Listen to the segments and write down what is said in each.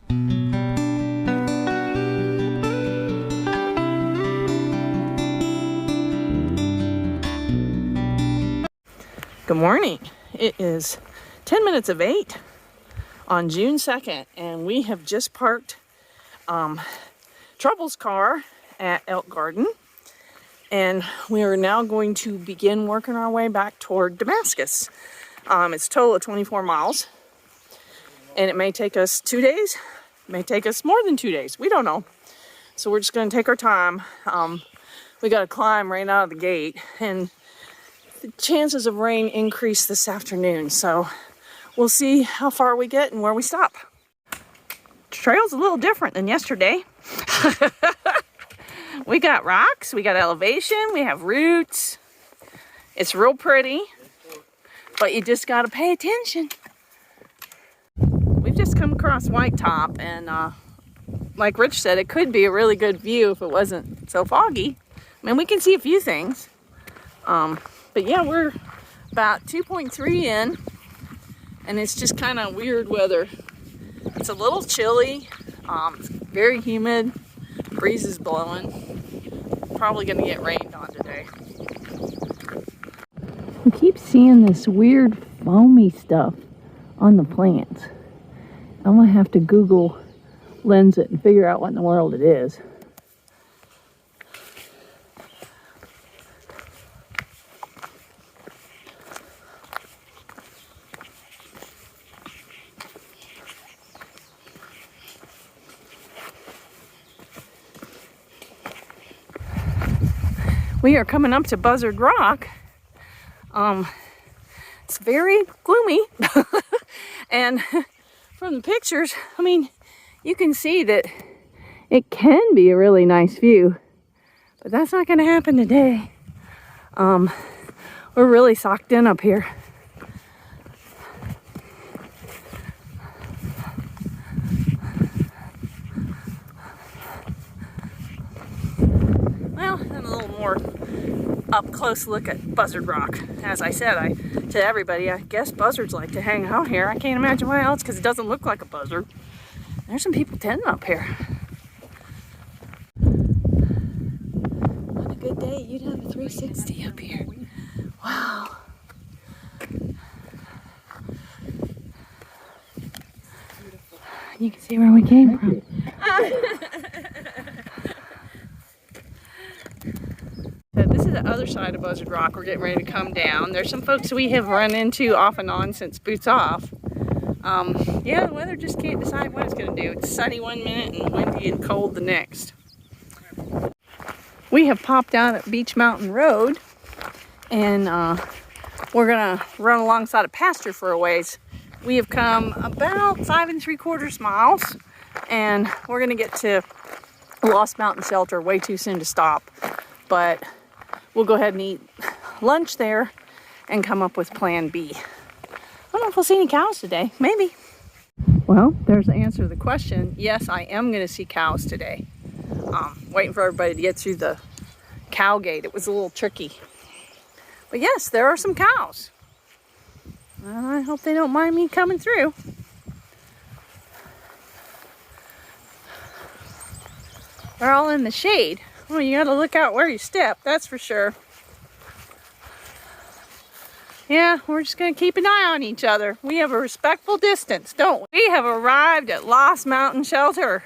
Good morning. It is 10 minutes of 8 on June 2nd, and we have just parked Trouble's car at Elk Garden, and we are now going to begin working our way back toward Damascus. It's a total of 24 miles, and it may take us 2 days, it may take us more than 2 days. We don't know. So we're just going to take our time. We got to climb right out of the gate, and the chances of rain increase this afternoon, so we'll see how far we get and where we stop. The trail's a little different than yesterday. We got rocks, we got elevation, we have roots. It's real pretty, but you just gotta pay attention. We've just come across White Top, and like Rich said, it could be a really good view if it wasn't so foggy. I mean, we can see a few things. But yeah, we're about 2.3 in, and it's just kind of weird weather. It's a little chilly, it's very humid, breeze is blowing. Probably gonna get rained on today. We keep seeing this weird foamy stuff on the plants. I'm gonna have to Google lens it and figure out what in the world it is. We are coming up to Buzzard Rock. It's very gloomy. And from the pictures, I mean, you can see that it can be a really nice view, but that's not gonna happen today. We're really socked in up here. Well, and a little more up close look at Buzzard Rock. As I said to everybody, I guess buzzards like to hang out here. I can't imagine why else, because it doesn't look like a buzzard. There's some people tenting up here. On a good day, you'd have a 360 up here. Wow. You can see where we came from. So this is the other side of Buzzard Rock. We're getting ready to come down. There's some folks we have run into off and on since boots off. Yeah, the weather just can't decide what it's going to do. It's sunny one minute and windy and cold the next. We have popped out at Beach Mountain Road, and we're going to run alongside a pasture for a ways. We have come about 5 3/4 miles, and we're going to get to Lost Mountain Shelter way too soon to stop. But we'll go ahead and eat lunch there and come up with plan B. I don't know if we'll see any cows today. Maybe. Well, there's the answer to the question. Yes, I am going to see cows today. Waiting for everybody to get through the cow gate. It was a little tricky. But yes, there are some cows. I hope they don't mind me coming through. They're all in the shade. Well, you gotta look out where you step, that's for sure. Yeah, we're just gonna keep an eye on each other. We have a respectful distance, don't we? We have arrived at Lost Mountain Shelter.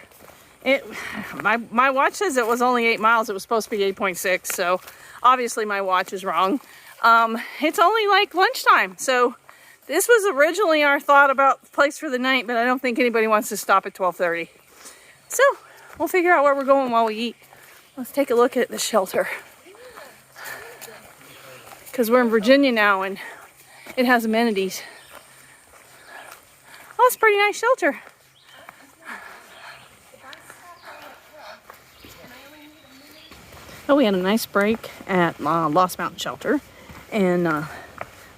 My watch says it was only 8 miles. It was supposed to be 8.6, so obviously my watch is wrong. It's only like lunchtime, so this was originally our thought about the place for the night, but I don't think anybody wants to stop at 12:30. So we'll figure out where we're going while we eat. Let's take a look at the shelter. Because we're in Virginia now and it has amenities. Oh, it's a pretty nice shelter. Oh, we had a nice break at Lost Mountain Shelter. And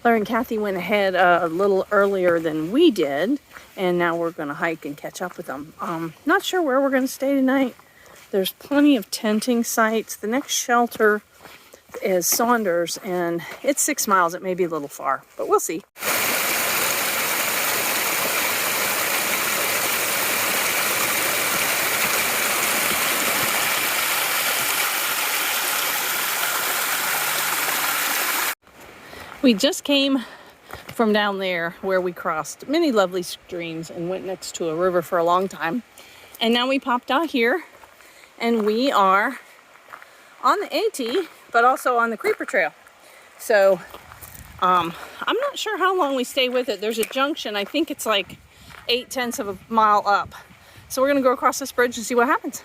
Larry and Kathy went ahead a little earlier than we did. And now we're going to hike and catch up with them. Not sure where we're going to stay tonight. There's plenty of tenting sites. The next shelter is Saunders, and it's 6 miles. It may be a little far, but we'll see. We just came from down there where we crossed many lovely streams and went next to a river for a long time. And now we popped out here and we are on the AT, but also on the Creeper Trail. So I'm not sure how long we stay with it. There's a junction, I think it's like 0.8 of a mile up. So we're gonna go across this bridge and see what happens.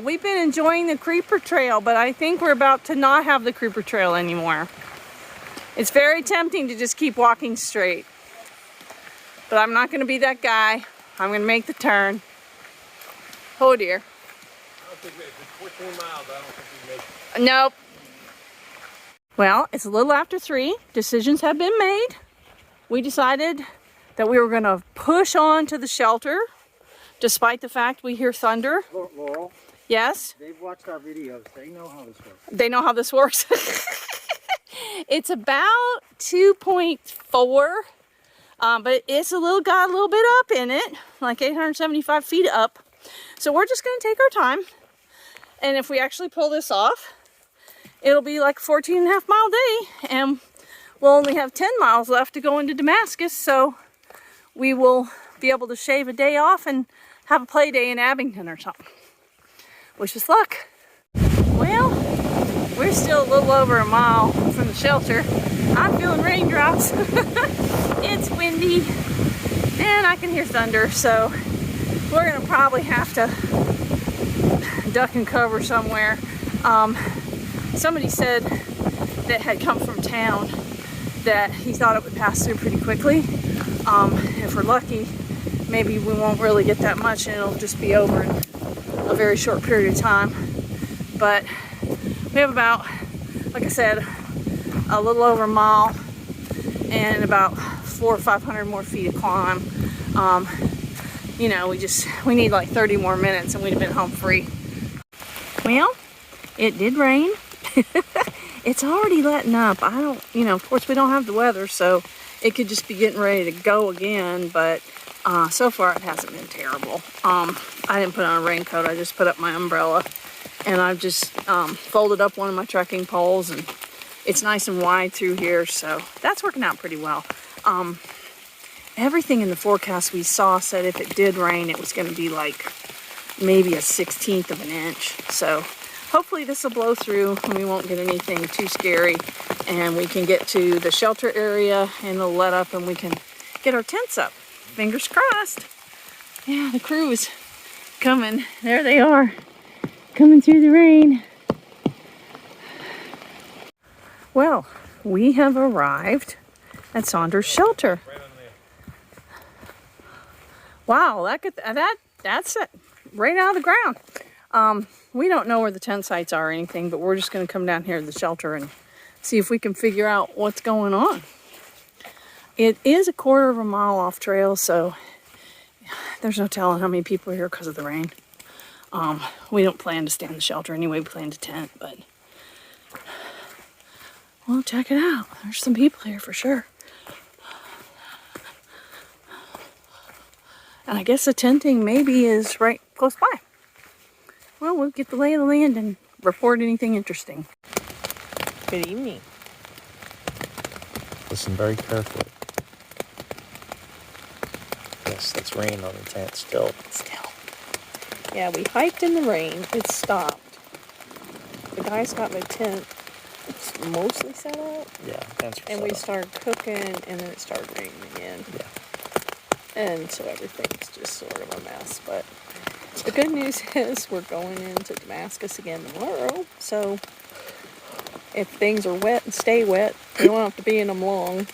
We've been enjoying the Creeper Trail, but I think we're about to not have the Creeper Trail anymore. It's very tempting to just keep walking straight. But I'm not gonna be that guy. I'm gonna make the turn. Oh dear. I don't think it's 14 miles, I don't think we make it. Nope. Well, it's a little after 3. Decisions have been made. We decided that we were gonna push on to the shelter, despite the fact we hear thunder. Laurel? Yes? They've watched our videos. They know how this works. They know how this works. It's about 2.4, but it's got a little bit up in it, like 875 feet up. So we're just gonna take our time. And if we actually pull this off, it'll be like a 14.5 mile day, and we'll only have 10 miles left to go into Damascus. So we will be able to shave a day off and have a play day in Abington or something. Wish us luck. Well, we're still a little over a mile from the shelter. I'm feeling raindrops. It's windy and I can hear thunder, so we're gonna probably have to duck and cover somewhere. Somebody said that had come from town that he thought it would pass through pretty quickly. If we're lucky, maybe we won't really get that much and it'll just be over in a very short period of time. But we have about, like I said, a little over a mile and about 400 or 500 more feet to climb. You know, we need like 30 more minutes and we'd have been home free. Well, it did rain. It's already letting up. Of course we don't have the weather, so it could just be getting ready to go again, but so far it hasn't been terrible. I didn't put on a raincoat, I just put up my umbrella, and I've just folded up one of my trekking poles, and it's nice and wide through here, so that's working out pretty well. Everything in the forecast we saw said if it did rain, it was going to be like maybe a 1/16 of an inch. So hopefully this will blow through and we won't get anything too scary, and we can get to the shelter area and it'll let up and we can get our tents up. Fingers crossed. Yeah, the crew is coming. There they are, coming through the rain. Well, we have arrived at Saunders Shelter. Wow, that's it, right out of the ground. We don't know where the tent sites are or anything, but we're just going to come down here to the shelter and see if we can figure out what's going on. It is a 1/4 of a mile off trail, so there's no telling how many people are here because of the rain. We don't plan to stay in the shelter anyway, we plan to tent, but well, check it out. There's some people here for sure. And I guess the tenting maybe is right close by. Well, we'll get the lay of the land and report anything interesting. Good evening. Listen very carefully. Yes, that's rain on the tent still. Yeah, we hiked in the rain. It stopped. The guys got my tent mostly set up. Yeah, tents were And set we up. started cooking, and then it started raining again. Yeah. And so everything's just sort of a mess. But the good news is we're going into Damascus again tomorrow. So if things are wet and stay wet, we don't have to be in them long.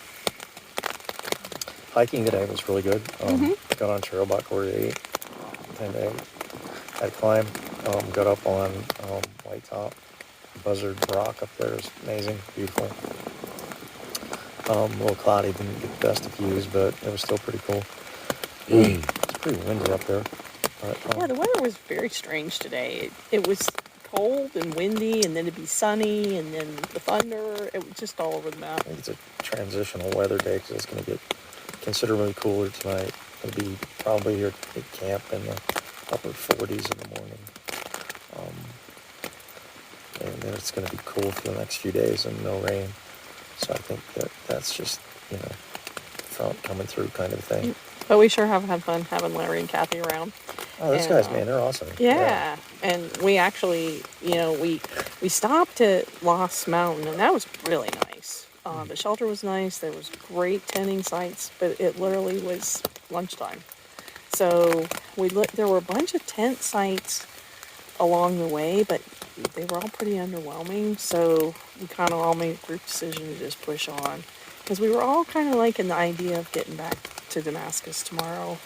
Hiking today was really good. Got on trail about 4:08. And had to climb. Got up on White Top. Buzzard Rock up there is amazing, beautiful. A little cloudy, didn't get the best of views, but it was still pretty cool. It's pretty windy up there. But, Yeah, the weather was very strange today. It was cold and windy, and then it'd be sunny, and then the thunder. It was just all over the map. I think it's a transitional weather day because it's going to get considerably cooler tonight. It'll be probably here at camp in the upper 40s in the morning. And then it's going to be cool for the next few days and no rain. So I think that's just, coming through kind of thing. But we sure have had fun having Larry and Kathy around. Oh, those And, guys, man, they're awesome. Yeah, and we actually, we stopped at Lost Mountain, and that was really nice. The shelter was nice. There was great tenting sites, but it literally was lunchtime. So there were a bunch of tent sites along the way, but they were all pretty underwhelming. So we kind of all made a group decision to just push on, because we were all kind of liking the idea of getting back to Damascus tomorrow,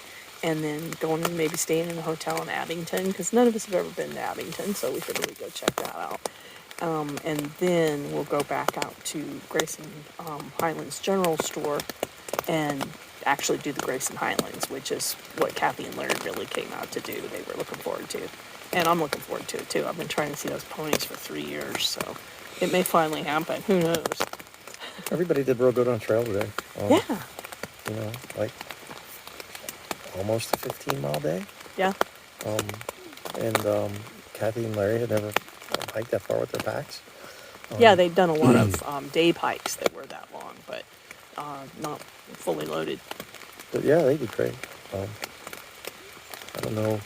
and then going and maybe staying in a hotel in Abington, because none of us have ever been to Abington, so we figured we'd go check that out. And then we'll go back out to Grayson Highlands General Store and actually do the Grayson Highlands, which is what Kathy and Larry really came out to do. They were looking forward to. And I'm looking forward to it too. I've been trying to see those ponies for 3 years, so it may finally happen. Who knows? Everybody did real good on trail today. Yeah. Like almost a 15-mile day. Yeah. And Kathy and Larry had never hiked that far with their packs. Yeah, they'd done a lot of day hikes that were that long, but not fully loaded. But yeah, they did great. I don't know.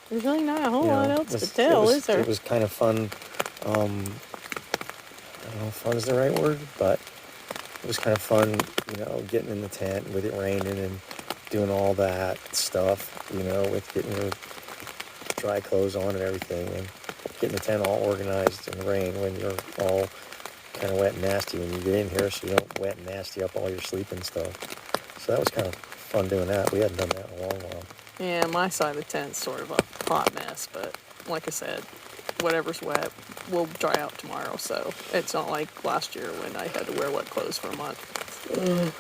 There's really not a whole lot else to tell, is there? It was kind of fun. I don't know if fun is the right word, but it was kind of fun, getting in the tent with it raining and doing all that stuff, with getting your dry clothes on and everything, and getting the tent all organized in the rain when you're all kind of wet and nasty when you get in here, so you don't wet and nasty up all your sleeping stuff. So that was kind of fun doing that. We hadn't done that in a long while. Yeah, my side of the tent's sort of a hot mess, but like I said, whatever's wet will dry out tomorrow, so it's not like last year when I had to wear wet clothes for a month.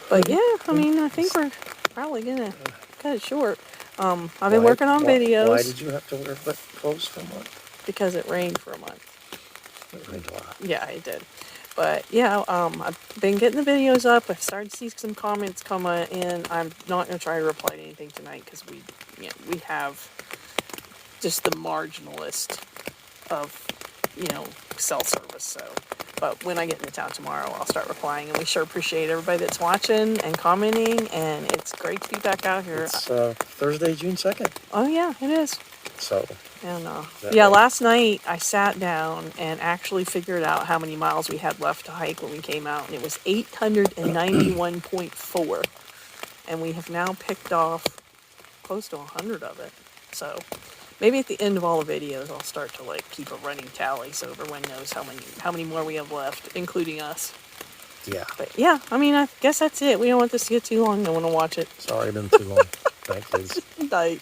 But yeah, I think we're probably gonna cut it short. I've been working on videos. Why did you have to wear wet clothes for a month? Because it rained for a month. It rained a lot. Yeah, it did. But yeah, I've been getting the videos up. I've started to see some comments come in. I'm not going to try to reply to anything tonight because we have just the marginalist of, cell service. So, but when I get into town tomorrow, I'll start replying. And we sure appreciate everybody that's watching and commenting. And it's great to be back out here. It's Thursday, June 2nd. Oh yeah, it is. So. And right? last night I sat down and actually figured out how many miles we had left to hike when we came out, and it was 891.4, and we have now picked off close to 100 of it. So maybe at the end of all the videos I'll start to keep a running tally so everyone knows how many more we have left, including us. Yeah. But yeah, I guess that's it. We don't want this to get too long. No one will watch it. It's already been too long. Thank you. Night.